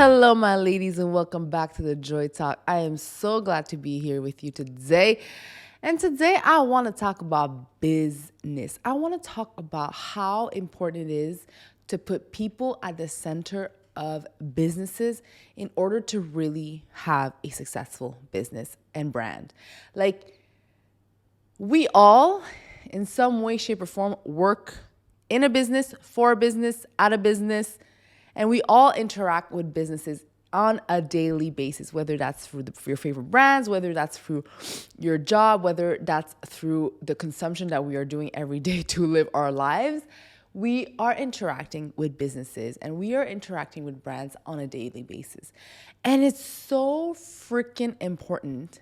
Hello, my ladies, and welcome back to the Joy Talk. I am so glad to be here with you today. And today I want to talk about business. I want to talk about how important it is to put people at the center of businesses in order to really have a successful business and brand. Like, we all, in some way, shape, or form, work in a business, for a business, at a business, and we all interact with businesses on a daily basis, whether that's through your favorite brands, whether that's through your job, whether that's through the consumption that we are doing every day to live our lives. We are interacting with businesses and we are interacting with brands on a daily basis. And it's so freaking important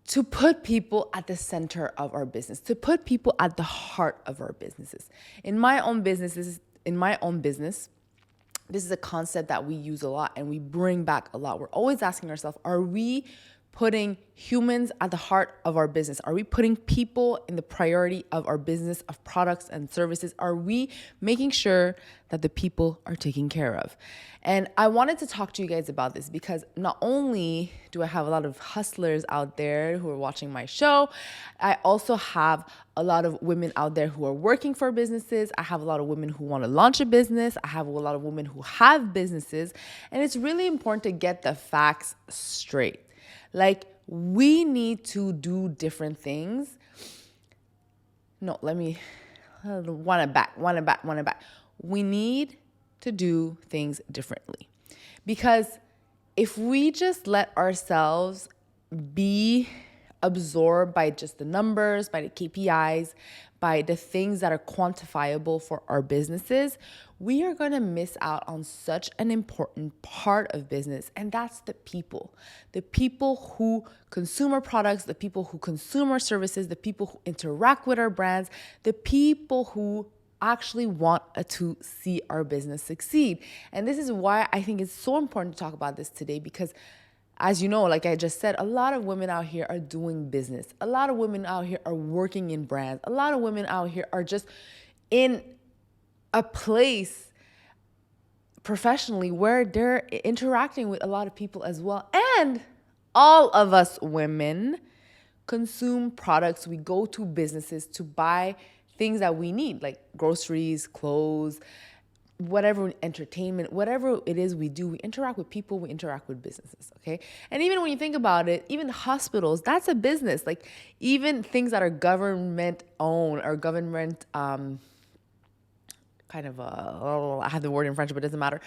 to put people at the center of our business, to put people at the heart of our businesses. In my own business, this is a concept that we use a lot and we bring back a lot. We're always asking ourselves, are we putting humans at the heart of our business? Are we putting people in the priority of our business, of products and services? Are we making sure that the people are taken care of? And I wanted to talk to you guys about this because not only do I have a lot of hustlers out there who are watching my show, I also have a lot of women out there who are working for businesses. I have a lot of women who want to launch a business. I have a lot of women who have businesses. And it's really important to get the facts straight. Like, we need to do different things. No, want it back. We need to do things differently. Because if we just let ourselves be absorbed by just the numbers, by the KPIs, by the things that are quantifiable for our businesses, we are going to miss out on such an important part of business. And that's the people who consume our products, the people who consume our services, the people who interact with our brands, the people who actually want to see our business succeed. And this is why I think it's so important to talk about this today, because as you know, like I just said, a lot of women out here are doing business. A lot of women out here are working in brands. A lot of women out here are just in a place professionally where they're interacting with a lot of people as well. And all of us women consume products. We go to businesses to buy things that we need, like groceries, clothes, whatever, entertainment, whatever it is we do, we interact with people, we interact with businesses, okay? And even when you think about it, even hospitals, that's a business. Like, even things that are government owned or government I have the word in French, but it doesn't matter.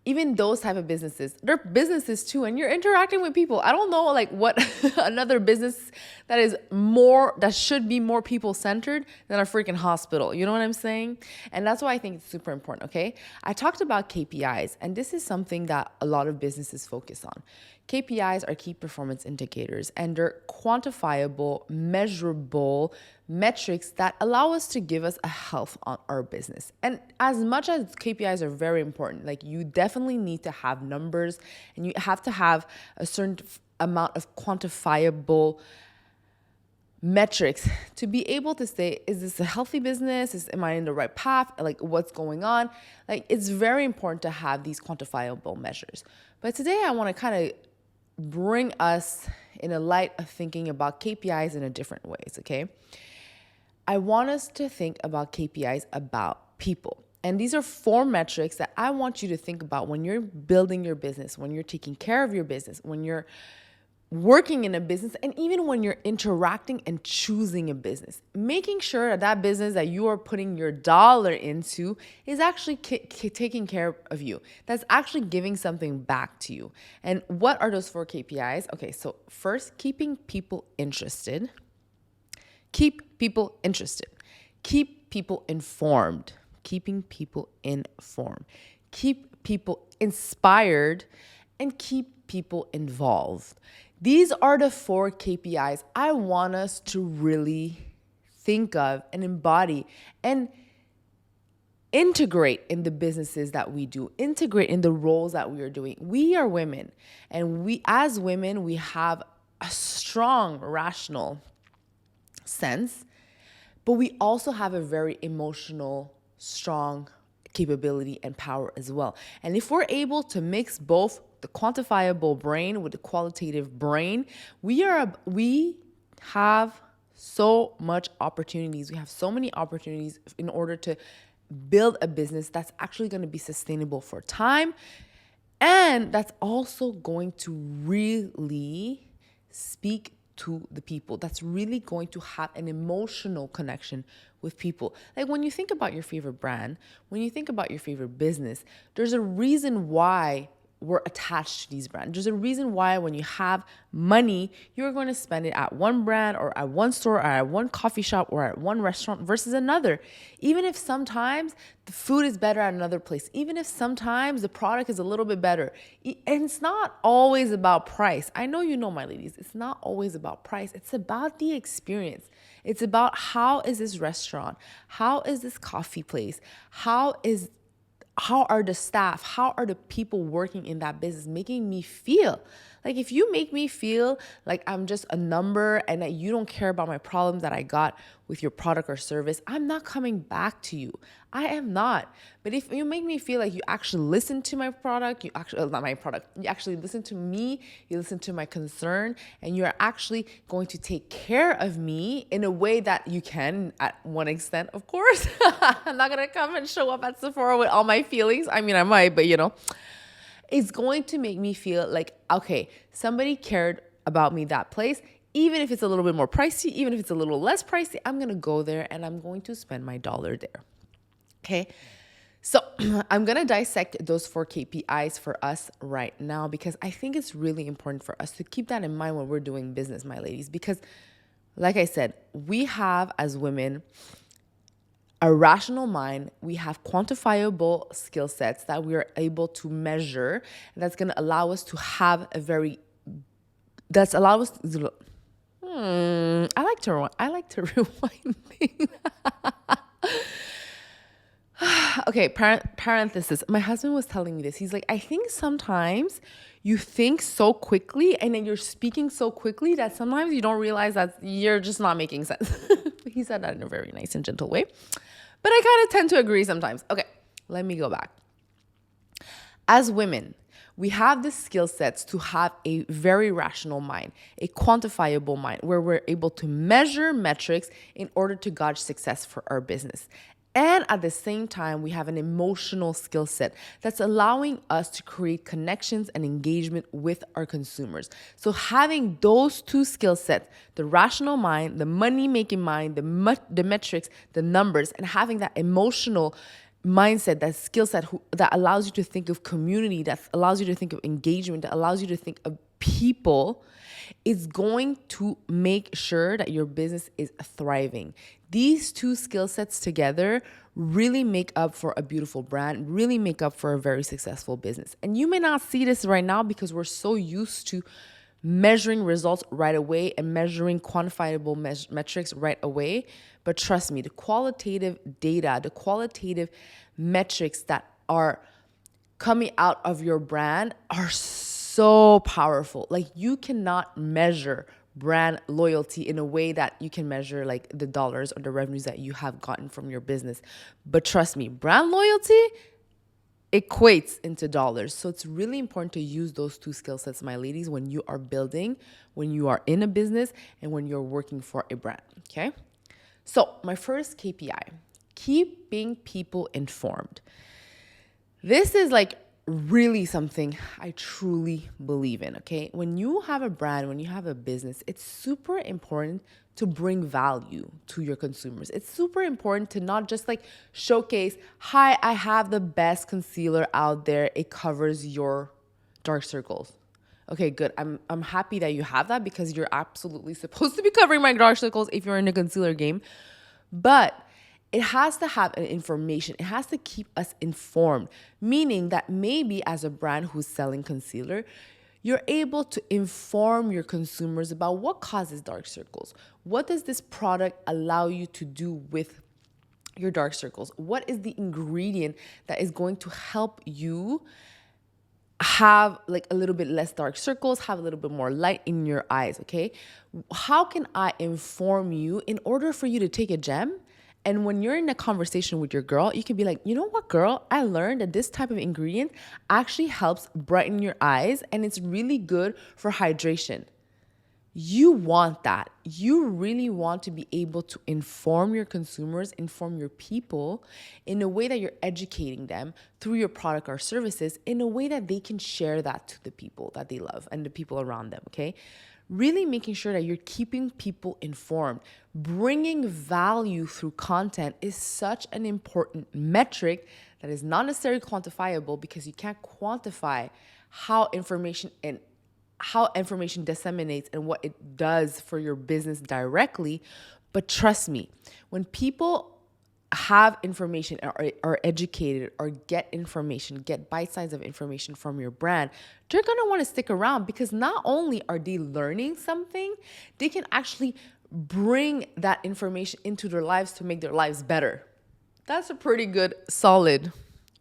Even those type of businesses, they're businesses too, and you're interacting with people. I don't know like what another business that should be more people centered than a freaking hospital. You know what I'm saying? And that's why I think it's super important, okay? I talked about KPIs, and this is something that a lot of businesses focus on. KPIs are key performance indicators, and they're quantifiable, measurable metrics that allow us to give us a health on our business. And as much as KPIs are very important, like, you definitely need to have numbers and you have to have a certain amount of quantifiable metrics to be able to say, is this a healthy business? Am I in the right path? Like, what's going on? Like, it's very important to have these quantifiable measures. But today I want to kind of bring us in a light of thinking about KPIs in a different ways, okay? I want us to think about KPIs about people. And these are 4 metrics that I want you to think about when you're building your business, when you're taking care of your business, when you're working in a business, and even when you're interacting and choosing a business. Making sure that that business that you are putting your dollar into is actually taking care of you. That's actually giving something back to you. And what are those 4 KPIs? Okay, so first, keeping people interested. Keep people interested. Keep people informed. Keeping people informed. Keep people inspired, and keep people involved. These are the 4 KPIs I want us to really think of and embody and integrate in the businesses that we do, integrate in the roles that we are doing. We are women, and as women, we have a strong, rational sense, but we also have a very emotional, strong, capability and power as well. And if we're able to mix both the quantifiable brain with the qualitative brain, we have so much opportunities. We have so many opportunities in order to build a business that's actually going to be sustainable for time, and that's also going to really speak to the people. That's really going to have an emotional connection with people. Like when you think about your favorite brand, when you think about your favorite business, there's a reason why we're attached to these brands. There's a reason why when you have money, you're going to spend it at one brand or at one store or at one coffee shop or at one restaurant versus another. Even if sometimes the food is better at another place, even if sometimes the product is a little bit better. And it's not always about price. I know you know, my ladies, it's not always about price. It's about the experience. It's about how is this restaurant? How is this coffee place? How are the staff, how are the people working in that business making me feel? Like if you make me feel like I'm just a number and that you don't care about my problems that I got with your product or service, I'm not coming back to you. I am not. But if you make me feel like you actually listen to my product, you actually listen to me, you listen to my concern, and you're actually going to take care of me in a way that you can at one extent, of course. I'm not going to come and show up at Sephora with all my feelings. I mean, I might, but it's going to make me feel like, okay, somebody cared about me that place. Even if it's a little bit more pricey, even if it's a little less pricey, I'm going to go there and I'm going to spend my dollar there. Okay. So I'm going to dissect those 4 KPIs for us right now because I think it's really important for us to keep that in mind when we're doing business, my ladies, because like I said, we have as women a rational mind, we have quantifiable skill sets that we are able to measure, and that's going to allow us to have I like to rewind things. Okay, parenthesis. My husband was telling me this. He's like, I think sometimes you think so quickly and then you're speaking so quickly that sometimes you don't realize that you're just not making sense. He said that in a very nice and gentle way. But I kind of tend to agree sometimes. Okay, let me go back. As women, we have the skill sets to have a very rational mind, a quantifiable mind, where we're able to measure metrics in order to gauge success for our business. And at the same time, we have an emotional skill set that's allowing us to create connections and engagement with our consumers. So having those 2 skill sets, the rational mind, the money-making mind, the metrics, the numbers, and having that emotional mindset, that skill set that allows you to think of community, that allows you to think of engagement, that allows you to think of people, is going to make sure that your business is thriving. These 2 skill sets together really make up for a beautiful brand, really make up for a very successful business. And you may not see this right now because we're so used to measuring results right away and measuring quantifiable metrics right away. But trust me, the qualitative data, the qualitative metrics that are coming out of your brand are so powerful. Like you cannot measure brand loyalty in a way that you can measure like the dollars or the revenues that you have gotten from your business. But trust me, brand loyalty equates into dollars. So it's really important to use those 2 skill sets, my ladies, when you are building, when you are in a business, and when you're working for a brand. Okay. So my first KPI, keeping people informed. This is like really something I truly believe in, okay? When you have a brand, when you have a business, it's super important to bring value to your consumers. It's super important to not just like showcase, hi, I have the best concealer out there. It covers your dark circles. Okay, good. I'm happy that you have that because you're absolutely supposed to be covering my dark circles if you're in a concealer game. But it has to have an information. It has to keep us informed, meaning that maybe as a brand who's selling concealer, you're able to inform your consumers about what causes dark circles. What does this product allow you to do with your dark circles? What is the ingredient that is going to help you have like a little bit less dark circles, have a little bit more light in your eyes, okay? How can I inform you in order for you to take a gem And when you're in a conversation with your girl, you can be like, you know what, girl, I learned that this type of ingredient actually helps brighten your eyes and it's really good for hydration. You want that. You really want to be able to inform your consumers, inform your people in a way that you're educating them through your product or services in a way that they can share that to the people that they love and the people around them, okay? Really making sure that you're keeping people informed. Bringing value through content is such an important metric that is not necessarily quantifiable because you can't quantify how information disseminates and what it does for your business directly. But trust me, when people have information or are educated or get information, get bite size of information from your brand, they're going to want to stick around because not only are they learning something, they can actually bring that information into their lives to make their lives better. That's a pretty good, solid,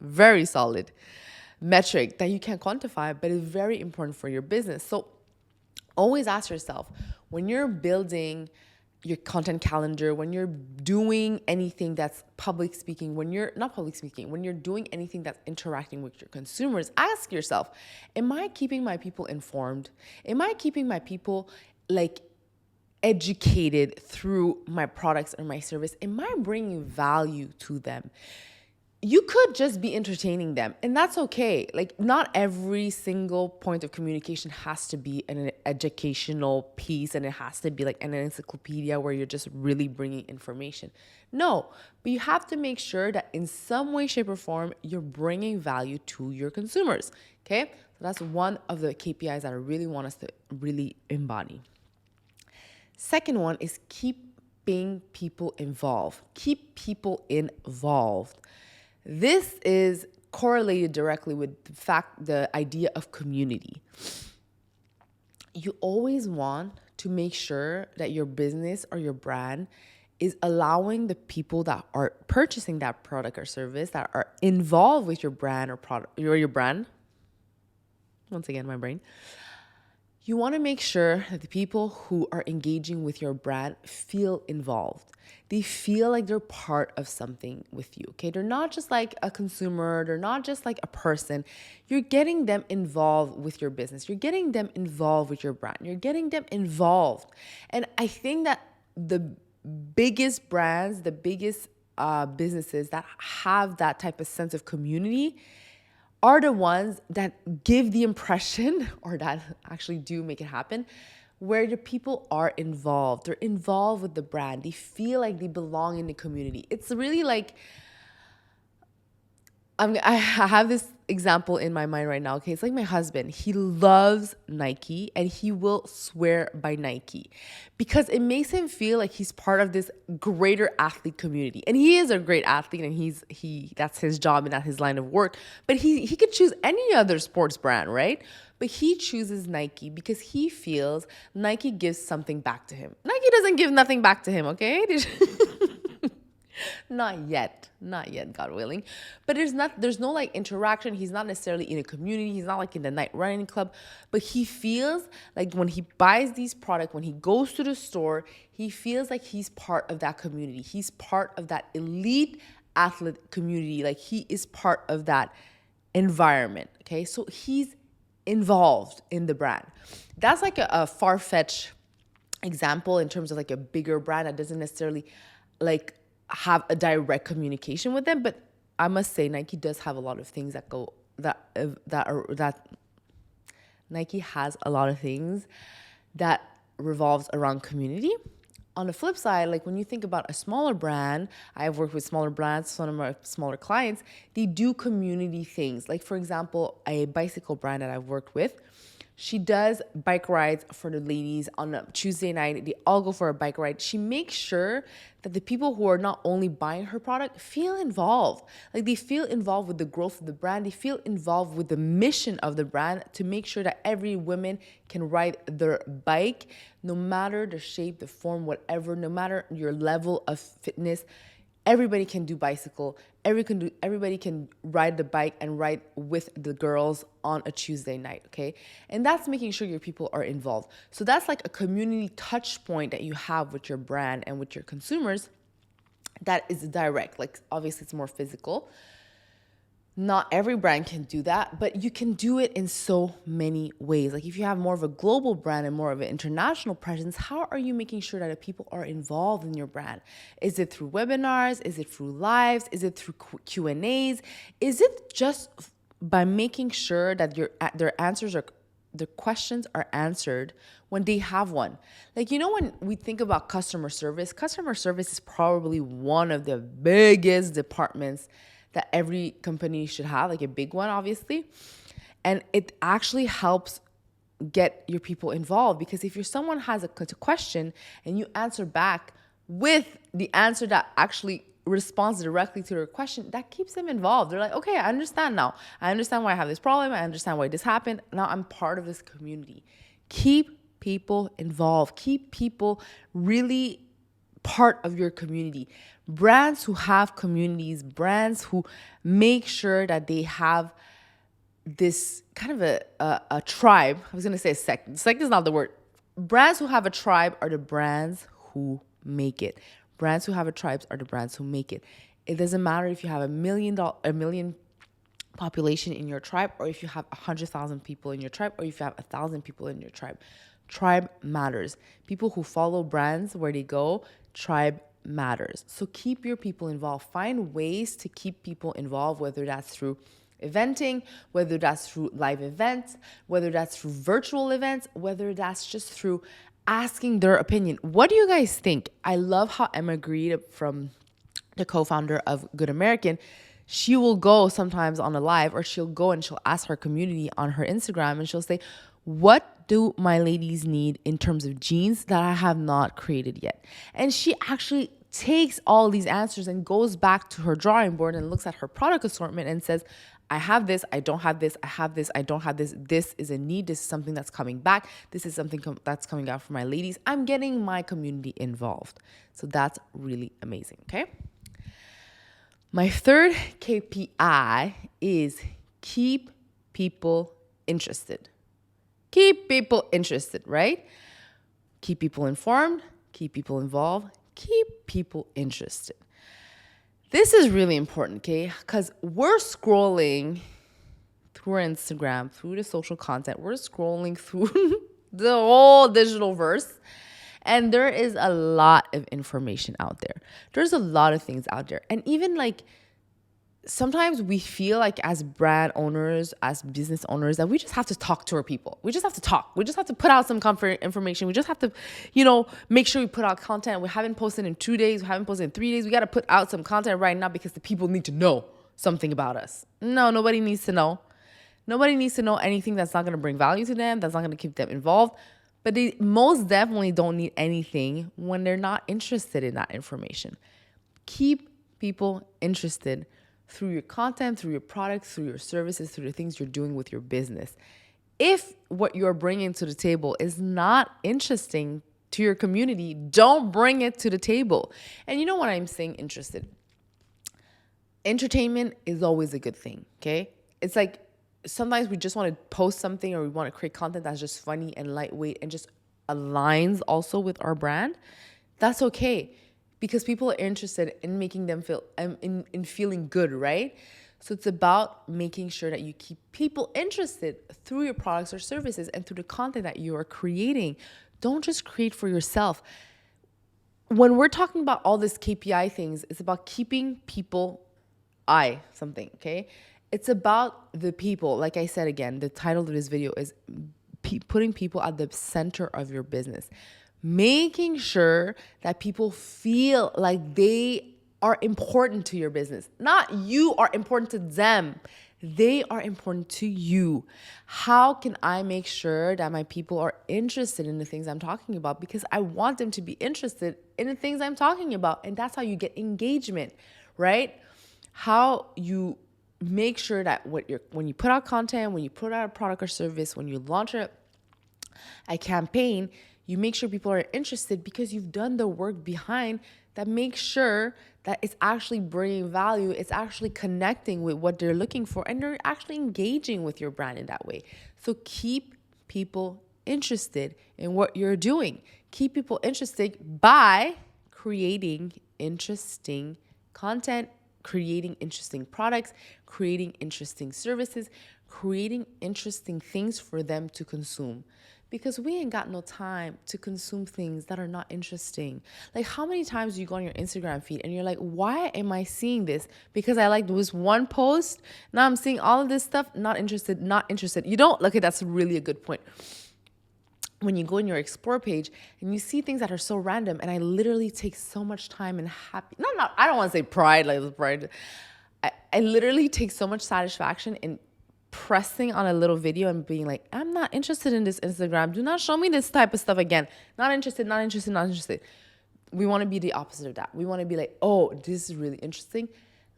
very solid metric that you can't quantify, but is very important for your business. So always ask yourself, when you're building your content calendar, when you're doing anything that's public speaking, when you're not public speaking, when you're doing anything that's interacting with your consumers, ask yourself, am I keeping my people informed? Am I keeping my people educated through my products or my service? Am I bringing value to them? You could just be entertaining them, and that's okay. Not every single point of communication has to be an educational piece, and it has to be like an encyclopedia where you're just really bringing information. No, but you have to make sure that in some way, shape, or form, you're bringing value to your consumers, okay? So that's one of the KPIs that I really want us to really embody. Second one is keeping people involved. Keep people involved. This is correlated directly with the idea of community. You always want to make sure that your business or your brand is allowing the people that are purchasing that product or service, that are involved with your brand or product or your brand. Once again, my brain. You want to make sure that the people who are engaging with your brand feel involved. They feel like they're part of something with you, okay? They're not just like a consumer. They're not just like a person. You're getting them involved with your business. You're getting them involved with your brand. You're getting them involved. And I think that the biggest brands, the biggest businesses that have that type of sense of community are the ones that give the impression, or that actually do make it happen, where the people are involved. They're involved with the brand. They feel like they belong in the community. It's really like, I have this example in my mind right now. Okay, it's like my husband. He loves Nike and he will swear by Nike because it makes him feel like he's part of this greater athlete community. And he is a great athlete, and that's his job and that's his line of work. But he could choose any other sports brand, right? But he chooses Nike because he feels Nike gives something back to him. Nike doesn't give nothing back to him, okay? Not yet, God willing. But there's no like interaction. He's not necessarily in a community. He's not like in the night running club. But he feels like when he buys these products, when he goes to the store, he feels like he's part of that community. He's part of that elite athlete community. Like he is part of that environment. Okay, so he's involved in the brand. That's like a far-fetched example in terms of like a bigger brand that doesn't necessarily like have a direct communication with them, but I must say Nike does have a lot of things that Nike has a lot of things that revolves around community. On the flip side, like when you think about a smaller brand, I've worked with smaller brands, some of my smaller clients, they do community things. Like for example, a bicycle brand that I've worked with, she does bike rides for the ladies on a Tuesday night. They all go for a bike ride. She makes sure that the people who are not only buying her product feel involved. Like they feel involved with the growth of the brand. They feel involved with the mission of the brand to make sure that every woman can ride their bike, no matter the shape, the form, whatever, no matter your level of fitness. Everybody can do bicycle. Everybody can ride the bike and ride with the girls on a Tuesday night, okay? And that's making sure your people are involved. So that's like a community touch point that you have with your brand and with your consumers that is direct. Like obviously it's more physical. Not every brand can do that, but you can do it in so many ways. Like if you have more of a global brand and more of an international presence, how are you making sure that people are involved in your brand? Is it through webinars? Is it through lives? Is it through Q&As? Is it just by making sure that their questions are answered when they have one? Like, when we think about customer service is probably one of the biggest departments that every company should have, like a big one, obviously. And it actually helps get your people involved, because if someone has a question and you answer back with the answer that actually responds directly to their question, that keeps them involved. They're like, okay, I understand now. I understand why I have this problem. I understand why this happened. Now I'm part of this community. Keep people involved. Keep people really part of your community. Brands who have communities, brands who make sure that they have this kind of a tribe. I was going to say a sect. Sect is not the word. Brands who have a tribe are the brands who make it. Brands who have a tribe are the brands who make it. It doesn't matter if you have a million population in your tribe, or if you have 100,000 people in your tribe, or if you have 1,000 people in your tribe. Tribe matters. People who follow brands where they go, tribe matters. So keep your people involved. Find ways to keep people involved, whether that's through eventing, whether that's through live events, whether that's through virtual events, whether that's just through asking their opinion. What do you guys think? I love how Emma Grede, from the co-founder of Good American, she will go sometimes on a live, or she'll go and she'll ask her community on her Instagram, and she'll say, what do my ladies need in terms of jeans that I have not created yet? And she actually takes all these answers and goes back to her drawing board and looks at her product assortment and says, I have this, I don't have this, I have this, I don't have this. This is a need. This is something that's coming back. This is something that's coming out for my ladies. I'm getting my community involved. So that's really amazing, okay? My third KPI is keep people interested. Keep people interested, right? Keep people informed, keep people involved, keep people interested. This is really important, okay? Because we're scrolling through our Instagram, through the social content. We're scrolling through the whole digital verse. And there is a lot of information out there. There's a lot of things out there. And even like, sometimes we feel like as brand owners, as business owners, that we just have to talk to our people. We just have to talk. We just have to put out some comfort information. We just have to, make sure we put out content. We haven't posted in 2 days. We haven't posted in 3 days. We got to put out some content right now because the people need to know something about us. No, nobody needs to know. Nobody needs to know anything that's not going to bring value to them, that's not going to keep them involved. But they most definitely don't need anything when they're not interested in that information. Keep people interested through your content, through your products, through your services, through the things you're doing with your business. If what you're bringing to the table is not interesting to your community, don't bring it to the table. And you know what I'm saying, interested? Entertainment is always a good thing, okay? It's like sometimes we just want to post something, or we want to create content that's just funny and lightweight and just aligns also with our brand. That's okay, because people are interested in making them feel, in feeling good, right? So it's about making sure that you keep people interested through your products or services and through the content that you are creating. Don't just create for yourself. When we're talking about all this KPI things, it's about keeping people okay? It's about the people. Like I said again, the title of this video is putting people at the center of your business. Making sure that people feel like they are important to your business. Not you are important to them. They are important to you. How can I make sure that my people are interested in the things I'm talking about? Because I want them to be interested in the things I'm talking about. And that's how you get engagement, right? How you make sure that when you put out content, when you put out a product or service, when you launch a campaign, you make sure people are interested because you've done the work behind that makes sure that it's actually bringing value, it's actually connecting with what they're looking for, and they're actually engaging with your brand in that way. So keep people interested in what you're doing. Keep people interested by creating interesting content, creating interesting products, creating interesting services, creating interesting things for them to consume. Because we ain't got no time to consume things that are not interesting. Like, how many times do you go on your Instagram feed and you're like, why am I seeing this? Because I liked this one post. Now I'm seeing all of this stuff. Not interested, not interested. You don't, okay, that's really a good point. When you go in your explore page and you see things that are so random, and I literally take so much time and I don't want to say pride, like pride. I literally take so much satisfaction in pressing on a little video and being like, I'm not interested in this Instagram. Do not show me this type of stuff again. Not interested, not interested, not interested. We want to be the opposite of that. We want to be like, oh, this is really interesting.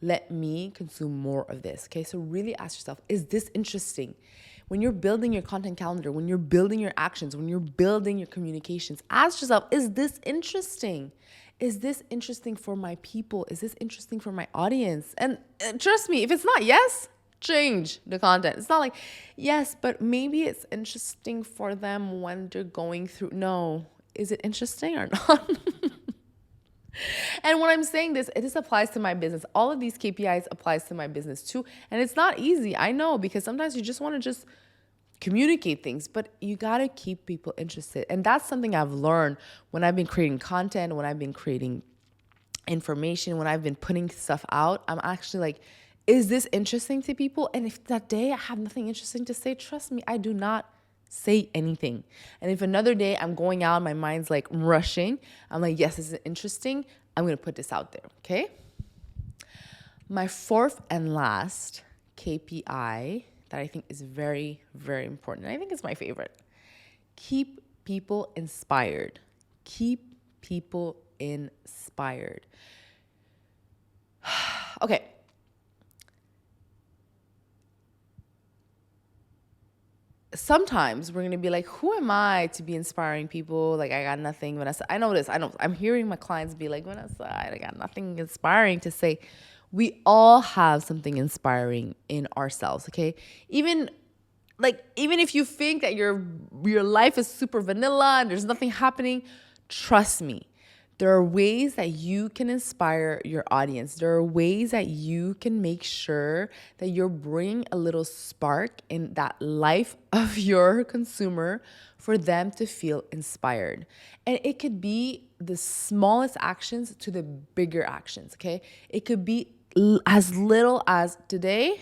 Let me consume more of this. Okay, so really ask yourself, is this interesting? When you're building your content calendar, when you're building your actions, when you're building your communications, ask yourself, is this interesting? Is this interesting for my people? Is this interesting for my audience? And trust me, if it's not yes, change the content. It's not like, yes, but maybe it's interesting for them when they're going through. No, is it interesting or not? And when I'm saying this, this applies to my business. All of these KPIs applies to my business too. And it's not easy, I know, because sometimes you just want to just communicate things, but you got to keep people interested. And that's something I've learned when I've been creating content, when I've been creating information, when I've been putting stuff out. I'm actually like, is this interesting to people? And if that day I have nothing interesting to say, trust me, I do not say anything. And if another day I'm going out, my mind's like rushing, I'm like, yes, this is interesting. I'm going to put this out there. Okay. My fourth and last KPI that I think is very, very important, and I think it's my favorite. Keep people inspired. Keep people inspired. Okay. Sometimes we're going to be like, who am I to be inspiring people? Like, I got nothing. Vanessa, I know this. I'm hearing my clients be like, Vanessa, I got nothing inspiring to say. We all have something inspiring in ourselves, okay? Even if you think that your life is super vanilla and there's nothing happening, trust me. There are ways that you can inspire your audience. There are ways that you can make sure that you're bringing a little spark in that life of your consumer for them to feel inspired. And it could be the smallest actions to the bigger actions, okay? It could be as little as, today,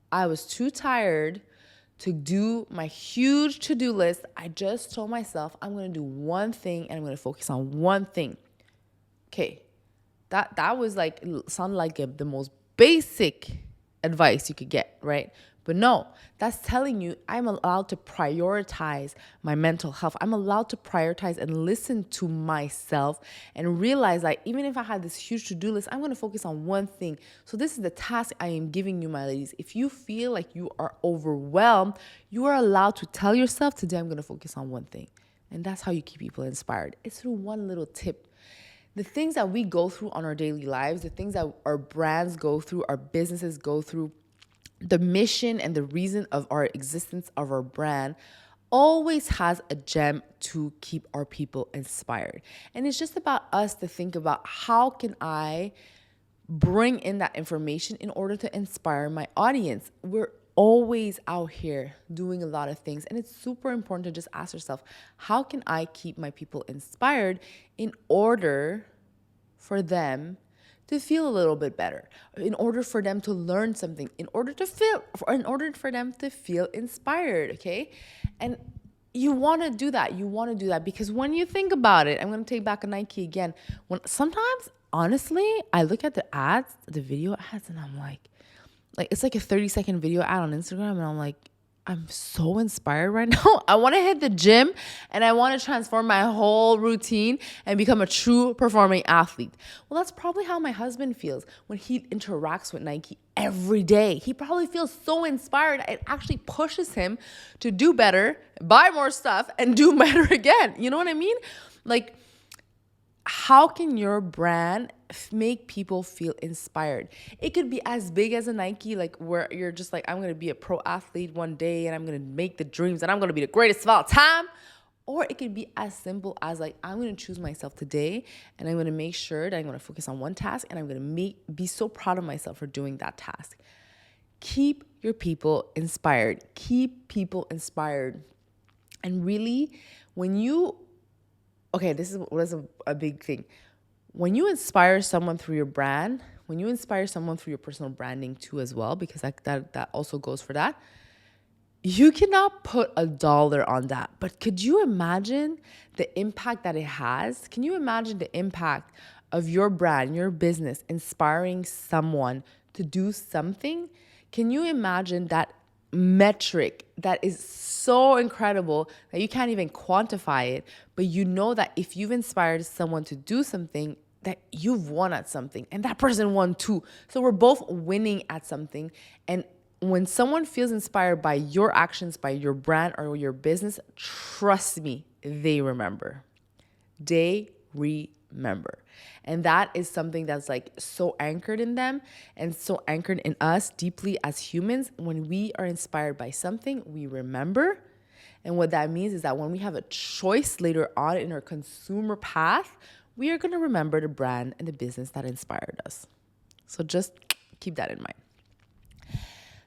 I was too tired to do my huge to-do list. I just told myself I'm going to do one thing and I'm going to focus on one thing. Okay, that was like, sound like the most basic advice you could get, right? But no, that's telling you I'm allowed to prioritize my mental health. I'm allowed to prioritize and listen to myself and realize that even if I have this huge to-do list, I'm going to focus on one thing. So this is the task I am giving you, my ladies. If you feel like you are overwhelmed, you are allowed to tell yourself, today I'm going to focus on one thing. And that's how you keep people inspired. It's through one little tip. The things that we go through on our daily lives, the things that our brands go through, our businesses go through, the mission and the reason of our existence of our brand always has a gem to keep our people inspired. And it's just about us to think about, how can I bring in that information in order to inspire my audience? We're always out here doing a lot of things, and it's super important to just ask yourself, how can I keep my people inspired in order for them to feel a little bit better, in order for them to learn something, in order for them to feel inspired, okay? And you want to do that because when you think about it, I'm going to take back a Nike again. Sometimes, honestly, I look at the ads, the video ads, and I'm like it's like a 30-second video ad on Instagram, and I'm like, I'm so inspired right now. I want to hit the gym and I want to transform my whole routine and become a true performing athlete. Well, that's probably how my husband feels when he interacts with Nike every day. He probably feels so inspired. It actually pushes him to do better, buy more stuff, and do better again. You know what I mean? Like, how can your brand make people feel inspired? It could be as big as a Nike, like where you're just like, I'm going to be a pro athlete one day and I'm going to make the dreams and I'm going to be the greatest of all time. Or it could be as simple as like, I'm going to choose myself today and I'm going to make sure that I'm going to focus on one task and I'm going to be so proud of myself for doing that task. Keep your people inspired. Keep people inspired. And really, this is a big thing. When you inspire someone through your brand, when you inspire someone through your personal branding too as well, because that also goes for that, you cannot put a dollar on that. But could you imagine the impact that it has? Can you imagine the impact of your brand, your business, inspiring someone to do something? Can you imagine that metric that is so incredible that you can't even quantify it, but you know that if you've inspired someone to do something, that you've won at something and that person won too. So we're both winning at something. And when someone feels inspired by your actions, by your brand or your business, trust me, they remember. They remember. And that is something that's like so anchored in them and so anchored in us deeply as humans. When we are inspired by something, we remember. And what that means is that when we have a choice later on in our consumer path, we are going to remember the brand and the business that inspired us. So just keep that in mind.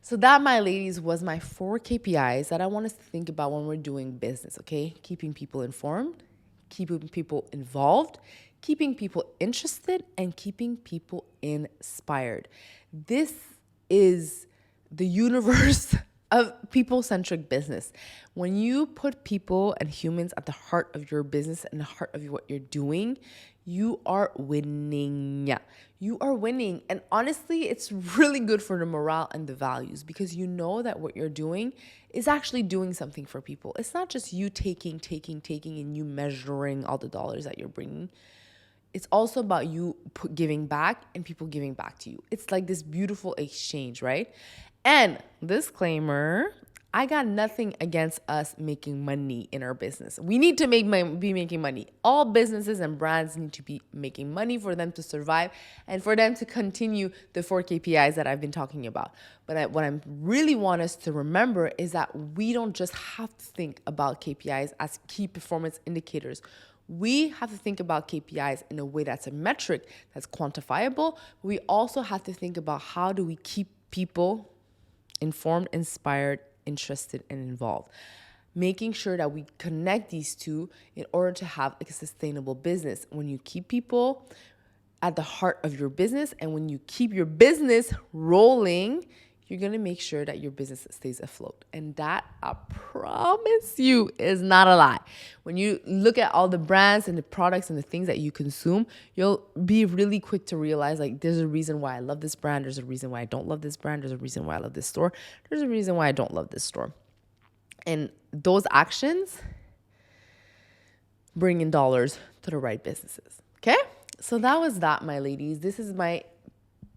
So that, my ladies, was my 4 KPIs that I want us to think about when we're doing business, okay? Keeping people informed, keeping people involved, keeping people interested, and keeping people inspired. This is the universe of people-centric business. When you put people and humans at the heart of your business and the heart of what you're doing, you are winning. You are winning. And honestly, it's really good for the morale and the values because you know that what you're doing is actually doing something for people. It's not just you taking, and you measuring all the dollars that you're bringing. It's also about you giving back and people giving back to you. It's like this beautiful exchange, right? And disclaimer, I got nothing against us making money in our business. We need to be making money. All businesses and brands need to be making money for them to survive and for them to continue the 4 KPIs that I've been talking about. But what I really want us to remember is that we don't just have to think about KPIs as key performance indicators. We have to think about KPIs in a way that's a metric, that's quantifiable. We also have to think about how do we keep people informed, inspired, interested, and involved. Making sure that we connect these two in order to have like a sustainable business. When you keep people at the heart of your business and when you keep your business rolling, you're going to make sure that your business stays afloat. And that, I promise you, is not a lie. When you look at all the brands and the products and the things that you consume, you'll be really quick to realize like there's a reason why I love this brand. There's a reason why I don't love this brand. There's a reason why I love this store. There's a reason why I don't love this store. And those actions bring in dollars to the right businesses. Okay? So that was that, my ladies. This is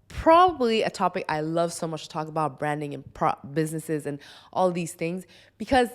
probably a topic I love so much to talk about, branding and businesses and all these things, because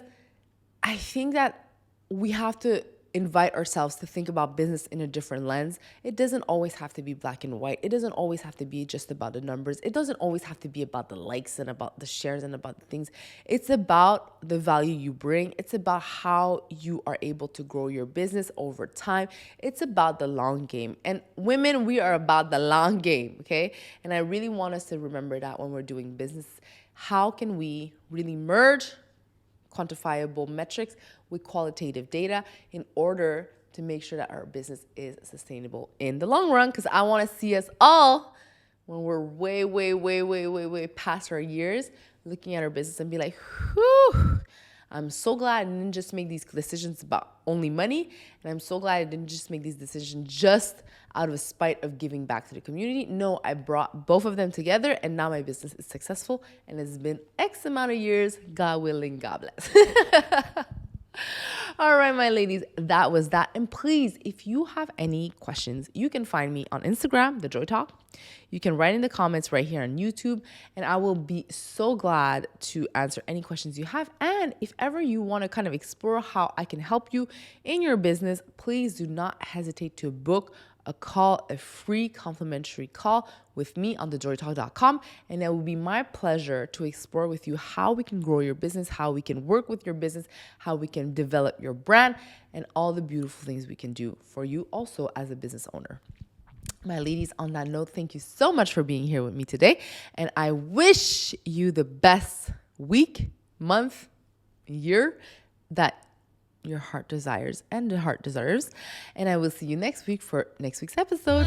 I think that we have to invite ourselves to think about business in a different lens. It doesn't always have to be black and white. It doesn't always have to be just about the numbers. It doesn't always have to be about the likes and about the shares and about the things. It's about the value you bring. It's about how you are able to grow your business over time. It's about the long game. And women, we are about the long game, okay? And I really want us to remember that when we're doing business. How can we really merge quantifiable metrics with qualitative data in order to make sure that our business is sustainable in the long run? Because I want to see us all, when we're way past our years, looking at our business and be like, whew, I'm so glad I didn't just make these decisions about only money. And I'm so glad I didn't just make these decisions just out of a spite of giving back to the community. No, I brought both of them together and now my business is successful and it's been X amount of years. God willing, God bless. All right, my ladies, that was that. And please, if you have any questions, you can find me on Instagram, The Joy Talk. You can write in the comments right here on YouTube, and I will be so glad to answer any questions you have. And if ever you want to kind of explore how I can help you in your business, please do not hesitate to book a free complimentary call with me on thejoytalk.com. And it will be my pleasure to explore with you how we can grow your business, how we can work with your business, how we can develop your brand, and all the beautiful things we can do for you also as a business owner. My ladies, on that note, thank you so much for being here with me today. And I wish you the best week, month, year that your heart desires and the heart deserves. And I will see you next week for next week's episode.